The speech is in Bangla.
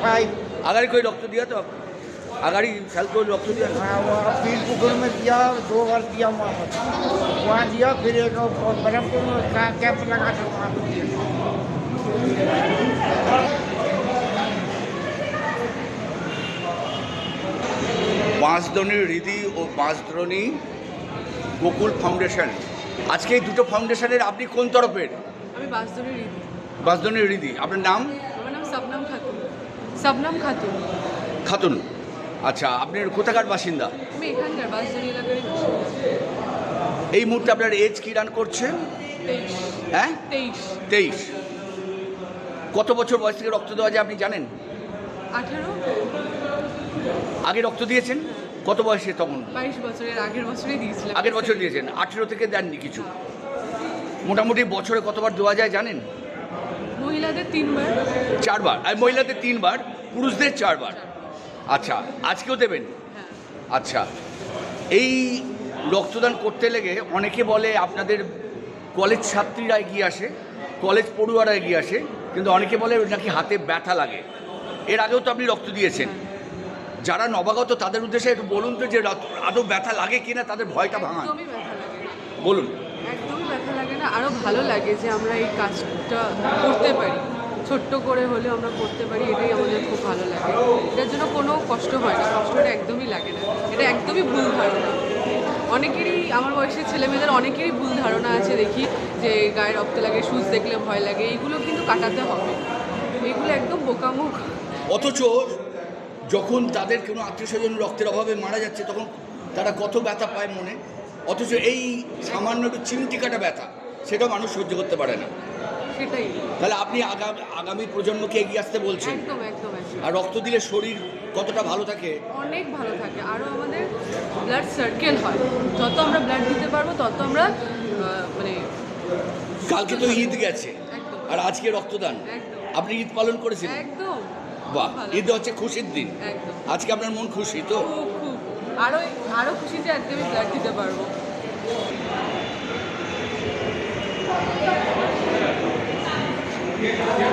5। अगाड़ी कोई रक्त दिया तो अगाड़ी साल कोई रक्त दिया? हाँ, वो पीर पुकुर में दिया, 2 बार दिया वहाँ दिया, फिर एक बरमपुर में कैंप लगा था वहाँ पे दिया। বাঁশদ্রোণী হৃদি ও বাঁশদ্রোণী গোকুল ফাউন্ডেশন, আজকে এই দুটো ফাউন্ডেশনের আপনি কোন তরফের? আমি বাঁশদ্রোণী হৃদি। বাঁশদ্রোণী হৃদি। আপনার নাম? আমার নাম শবনম খাতুন। শবনম খাতুন। খাতুন। আচ্ছা, আপনি কোথাকার বাসিন্দা? আমি এখানকার বাঁশদ্রোণী এলাকারই বাসিন্দা। এই মুহূর্তে আপনার এজ কী রান করছে? 23। হ্যাঁ, 23। কত বছর বয়স থেকে রক্ত দেওয়া যায় আপনি জানেন? 18। আগে রক্ত দিয়েছেন কত বয়সে? তখন 22 বছরের আগের বছরই দিয়েছিলাম। আগের বছর দিয়েছেন। 18 থেকে দেননি কিছু? মোটামুটি বছরে কতবার দেওয়া যায় জানেন? মহিলাদের 3 বার। 4 বার। আর মহিলাদের 3 বার, পুরুষদের 4 বার। আচ্ছা, আজকেও দেবেন? হ্যাঁ। আচ্ছা, এই রক্তদান করতে লেগে অনেকে বলে আপনাদের কলেজ ছাত্রীরা এগিয়ে আসে, কলেজ পড়ুয়ারা এগিয়ে আসে, কিন্তু অনেকে বলে নাকি হাতে ব্যথা লাগে। এর আগেও তো আপনি রক্ত দিয়েছেন। যারা নবাগত তাদের উদ্দেশ্যে একটু বলুন তো যে আদৌ ব্যথা লাগে কিনা, তাদের ভয়টা ভাঙান। একদমই ব্যথা লাগে না। বলুন। একদমই ব্যথা লাগে না, আরও ভালো লাগে যে আমরা এই কাজটা করতে পারি, ছোট্ট করে হলেও আমরা করতে পারি, এটাই আমাদের খুব ভালো লাগে। এটার জন্য কোনো কষ্ট হয় না, কষ্টটা একদমই লাগে না। এটা একদমই ভুল ধারণা। অনেকেরই, আমার বয়সের ছেলেমেয়েদের অনেকেরই ভুল ধারণা আছে দেখি, যে গায়ে রক্ত লাগে, সুচ দেখলে ভয় লাগে। এইগুলো কিন্তু কাটাতে হবে, এইগুলো একদম বোকামো। অথচ যখন তাদের কোনো আত্মীয় স্বজন রক্তের অভাবে মারা যাচ্ছে, তখন তারা কত ব্যথা পায় মনে। অথচ এই সামান্য একটু চিমটি কাটা ব্যথা, সেটাও মানুষ সহ্য করতে পারে না। সেটাই। তাহলে আপনি আগামী প্রজন্মকে এগিয়ে আসতে বলছেন। একদম একদম একদম। আর রক্ত দিলে শরীর কতটা ভালো থাকে? অনেক ভালো থাকে, আরও আমাদের ব্লাড সার্কেল হয়। যত আমরা ব্লাড দিতে পারবো তত আমরা মানে। কালকে তো ঈদ গেছে, একদম। আর আজকে রক্তদান। একদম। আপনি ঈদ পালন করেছিলেন? একদম। বাহ, ভালো। ঈদ হচ্ছে খুশির দিন। একদম। আজকে আপনার মন খুশি তো? খুব খুব আরও খুশি যে আজকে আমি ব্লাড দিতে পারবো। Yeah.